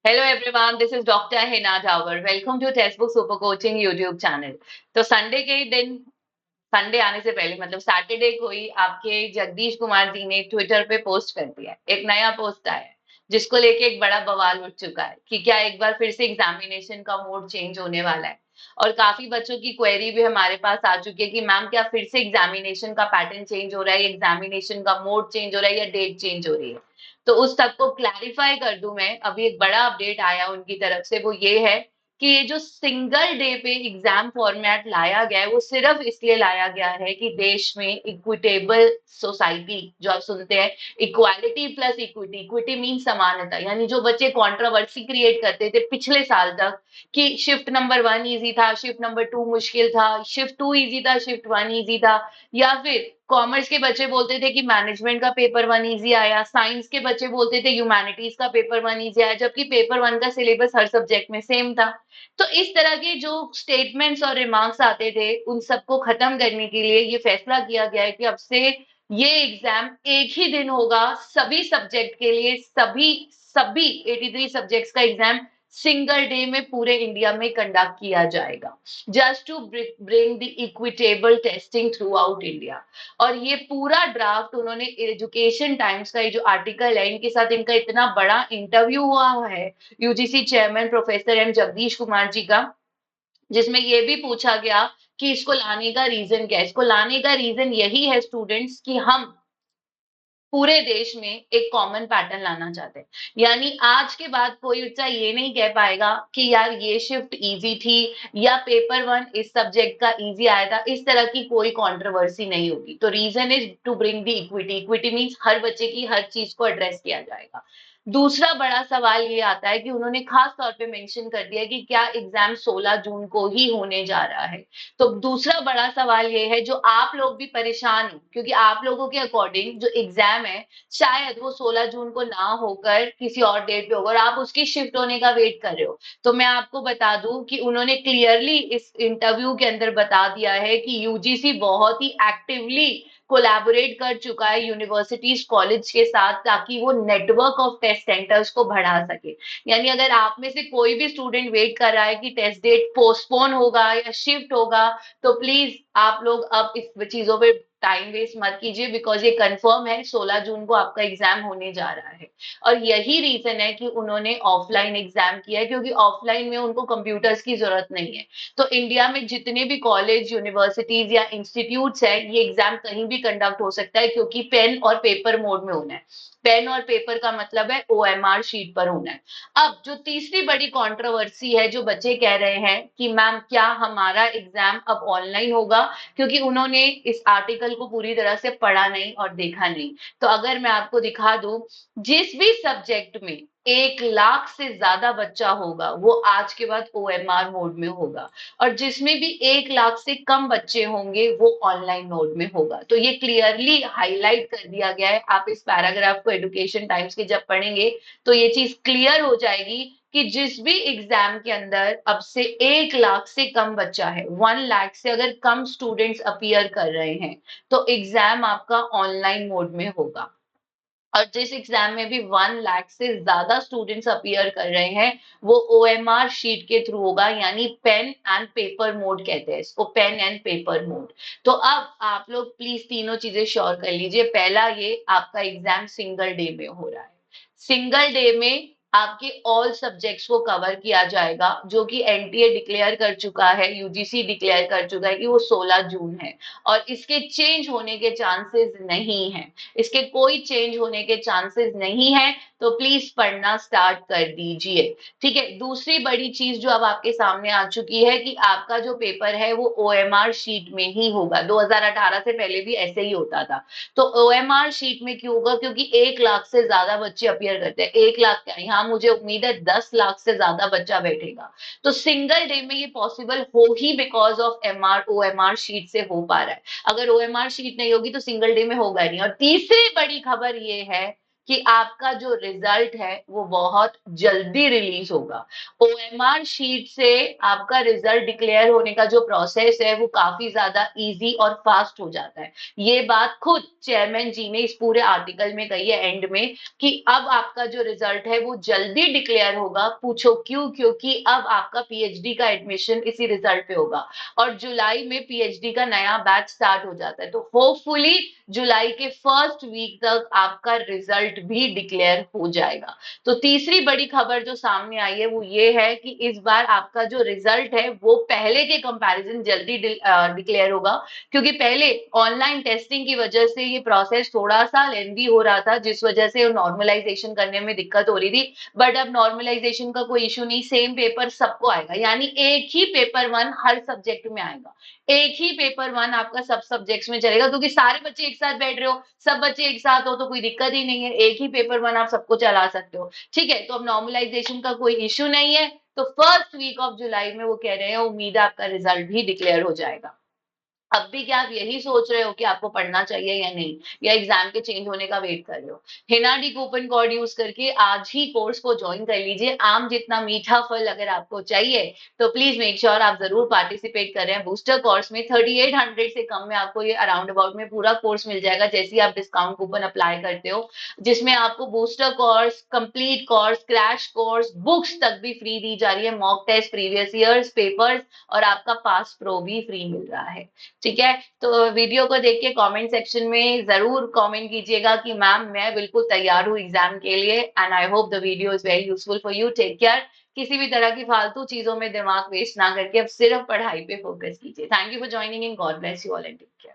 Hello everyone, this is Dr. Hina Jawar. Welcome to Textbook Super Coaching YouTube channel. तो Sunday के दिन, Sunday आने से पहले मतलब सैटरडे को ही आपके जगदीश कुमार जी ने ट्विटर पे पोस्ट कर दिया, एक नया पोस्ट आया है, जिसको लेके एक बड़ा बवाल उठ चुका है कि क्या एक बार फिर से एग्जामिनेशन का मोड चेंज होने वाला है। और काफी बच्चों की क्वेरी भी हमारे पास आ चुकी है कि मैम क्या फिर से एग्जामिनेशन का पैटर्न चेंज हो रहा है, एग्जामिनेशन का मोड चेंज हो रहा है या डेट चेंज हो रही है। तो उस तक को क्लैरिफाई कर दूं मैं, अभी एक बड़ा अपडेट आया उनकी तरफ से, वो ये है कि ये जो सिंगल डे पे एग्जाम फॉर्मेट लाया गया है वो सिर्फ इसलिए लाया गया है कि देश में इक्विटेबल सोसाइटी जो आप सुनते हैं, equality plus equity, equity mean समानता, यानी जो बच्चे कंट्रोवर्सी क्रिएट करते थे पिछले साल तक कि शिफ्ट नंबर 1 इजी था, शिफ्ट नंबर 2 मुश्किल था, शिफ्ट 2 इजी था, शिफ्ट 1 इजी था, या फिर कॉमर्स के बच्चे बोलते थे कि मैनेजमेंट का पेपर 1 इजी आया, साइंस के बच्चे बोलते थे ह्यूमैनिटीज का पेपर 1 इजी आया, जबकि पेपर 1 का सिलेबस हर सब्जेक्ट में सेम था। तो इस तरह के जो स्टेटमेंट्स और रिमार्क्स आते थे उन सबको खत्म करने के लिए ये फैसला किया गया है कि अब से ये एग्जाम एक ही दिन होगा सभी सब्जेक्ट के लिए, सभी सभी 83 सब्जेक्ट्स का एग्जाम सिंगल डे में पूरे इंडिया में कंडक्ट किया जाएगा, just to bring the equitable testing throughout India. और ये पूरा ड्राफ्ट उन्होंने एजुकेशन टाइम्स का, ये जो आर्टिकल है इनके साथ इनका इतना बड़ा इंटरव्यू हुआ है UGC chairman professor M Jagadish Kumar ji का, जिसमें ये भी पूछा गया कि इसको लाने का रीजन क्या है। इसको लाने का रीजन यही है स्टूडेंट्स कि हम पूरे देश में एक कॉमन पैटर्न लाना चाहते हैं। यानी आज के बाद कोई बच्चा ये नहीं कह पाएगा कि यार ये शिफ्ट इजी थी या पेपर 1 इस सब्जेक्ट का इजी आया था, इस तरह की कोई कंट्रोवर्सी नहीं होगी। तो reason is to bring the equity, equity means हर बच्चे की हर चीज को एड्रेस किया जाएगा। दूसरा बड़ा सवाल ये आता है कि उन्होंने खास तौर पे मेंशन कर दिया कि क्या एग्जाम 16 जून को ही होने जा रहा है। तो दूसरा बड़ा सवाल ये है, जो आप लोग भी परेशान हो, क्योंकि आप लोगों के अकॉर्डिंग जो एग्जाम है शायद वो 16 जून को ना होकर किसी और डेट पे होगा और आप उसकी शिफ्ट होने का वेट कर रहे हो। तो मैं आपको बता दूं कि उन्होंने क्लियरली इस इंटरव्यू के अंदर बता दिया है कि यूजीसी बहुत ही एक्टिवली कोलैबोरेट कर चुका है यूनिवर्सिटीज कॉलेज के साथ, ताकि वो नेटवर्क ऑफ टेस्ट सेंटर्स को बढ़ा सके। यानी अगर आप में से कोई भी स्टूडेंट वेट कर रहा है कि टेस्ट डेट पोस्टपोन होगा या शिफ्ट होगा, तो प्लीज आप लोग अब इस चीजों पे टाइम वेस्ट मत कीजिए, बिकॉज ये कंफर्म है 16 जून को आपका एग्जाम होने जा रहा है। और यही रीजन है कि उन्होंने ऑफलाइन एग्जाम किया है, क्योंकि ऑफलाइन में उनको कंप्यूटर्स की जरूरत नहीं है। तो इंडिया में जितने भी कॉलेज, यूनिवर्सिटीज या इंस्टीट्यूट्स है, ये एग्जाम कहीं भी कंडक्ट हो सकता है, क्योंकि पेन और पेपर मोड में होना है। पेन और पेपर का मतलब है ओएमआर शीट पर होना है। अब जो तीसरी बड़ी कंट्रोवर्सी है, जो बच्चे कह रहे हैं कि मैम क्या हमारा एग्जाम अब ऑनलाइन होगा, क्योंकि उन्होंने इस आर्टिकल को पूरी तरह से पढ़ा नहीं और देखा नहीं। तो अगर मैं आपको दिखा दूं, जिस भी सब्जेक्ट में 1 लाख से ज्यादा बच्चा होगा वो आज के बाद ओएमआर मोड में होगा, और जिसमें भी 1 लाख से कम बच्चे होंगे वो ऑनलाइन मोड में होगा। तो ये क्लियरली हाईलाइट कर दिया गया है। आप इस पैराग्राफ को एजुकेशन टाइम्स के जब पढ़ेंगे तो ये चीज क्लियर हो जाएगी कि जिस भी एग्जाम के अंदर अब से 1 लाख से कम बच्चा है, 1 लाख से अगर कम स्टूडेंट्स अपीयर कर रहे हैं, तो एग्जाम आपका ऑनलाइन मोड में होगा। और जिस एग्जाम में भी 1 लाख से ज्यादा स्टूडेंट्स अपीयर कर रहे हैं, वो ओएमआर शीट के थ्रू होगा, यानी पेन एंड पेपर मोड कहते हैं इसको, पेन एंड पेपर मोड। तो अब आप लोग प्लीज तीनों चीजें श्योर कर लीजिए। पहला, ये आपका एग्जाम सिंगल डे में हो रहा है। सिंगल डे में आपके ऑल सब्जेक्ट्स को कवर किया जाएगा, जो कि एनटीए डिक्लेयर कर चुका है, यूजीसी डिक्लेयर कर चुका है कि वो 16 जून है, और इसके चेंज होने के चांसेस नहीं है। इसके कोई चेंज होने के चांसेस नहीं है। तो प्लीज पढ़ना स्टार्ट कर दीजिए। ठीक है, दूसरी बड़ी चीज जो अब आपके सामने आ चुकी है कि आपका जो पेपर है वो ओएमआर शीट में ही होगा। 2018 से पहले भी ऐसे ही होता था। तो ओएमआर शीट में क्यों होगा? क्योंकि 1 लाख से ज्यादा बच्चे अपीयर करते हैं। 1 लाख क्या, यहाँ मुझे उम्मीद है 10 लाख से ज्यादा बच्चा बैठेगा। तो सिंगल डे में ये पॉसिबल हो ही because of MR OMR sheet से हो पा रहा है। अगर ओएमआर शीट नहीं होगी तो सिंगल डे में होगा नहीं। और तीसरी बड़ी खबर ये है कि आपका जो रिजल्ट है वो बहुत जल्दी रिलीज होगा। ओएमआर शीट से आपका रिजल्ट डिक्लेयर होने का जो प्रोसेस है वो काफी ज्यादा इजी और फास्ट हो जाता है। ये बात खुद चेयरमैन जी ने इस पूरे आर्टिकल में कही है एंड में, कि अब आपका जो रिजल्ट है वो जल्दी डिक्लेयर होगा। पूछो क्यों? क्योंकि अब आपका पीएचडी का एडमिशन इसी रिजल्ट पे होगा और जुलाई में पीएचडी का नया बैच स्टार्ट हो जाता है। तो होपफुली जुलाई के फर्स्ट वीक तक आपका रिजल्ट भी डिक्लेयर हो जाएगा। तो तीसरी बड़ी खबर जो सामने आई है वो ये है कि इस बार आपका जो रिजल्ट है वो पहले के कंपैरिजन जल्दी डिक्लेयर होगा, क्योंकि पहले ऑनलाइन टेस्टिंग की वजह से ये प्रोसेस थोड़ा सा लेंदी हो रहा था, जिस वजह से नॉर्मलाइजेशन करने में दिक्कत हो रही थी। बट अब नॉर्मलाइजेशन का कोई इशू नहीं, सेम पेपर सबको आएगा, यानी एक ही पेपर वन हर सब्जेक्ट में आएगा। एक ही पेपर वन आपका सब सब्जेक्ट्स में चलेगा, क्योंकि सारे बच्चे एक साथ बैठ रहे हो, सब बच्चे एक साथ हो तो कोई दिक्कत ही नहीं है, एक ही पेपर वन आप सबको चला सकते हो। ठीक है, तो अब नॉर्मलाइजेशन का कोई इश्यू नहीं है। तो फर्स्ट वीक ऑफ जुलाई में वो कह रहे हैं उम्मीद है आपका रिजल्ट भी डिक्लेयर हो जाएगा। अब भी क्या आप यही सोच रहे हो कि आपको पढ़ना चाहिए या नहीं, या एग्जाम के चेंज होने का वेट कर रहे हो? हिनाडी कूपन कोड यूज करके आज ही कोर्स को ज्वाइन कर लीजिए। आम जितना मीठा फल अगर आपको चाहिए तो प्लीज मेक श्योर आप जरूर पार्टिसिपेट कर रहे हैं बूस्टर कोर्स में। 3800 से कम में आपको ये अराउंड अबाउट में पूरा कोर्स मिल जाएगा, जैसे आप डिस्काउंट कूपन अप्लाई करते हो, जिसमें आपको booster course, complete course, crash course, books तक भी फ्री दी जा रही है, mock test, previous years papers, और आपका पास प्रो भी फ्री मिल रहा है। ठीक है, तो वीडियो को देख के कमेंट सेक्शन में जरूर कमेंट कीजिएगा कि मैम मैं बिल्कुल तैयार हूँ एग्जाम के लिए, and I hope the video is very useful for you. Take care. किसी भी तरह की फालतू चीजों में दिमाग वेस्ट ना करके अब सिर्फ पढ़ाई पे फोकस कीजिए। Thank you for joining in. God bless you all and take care.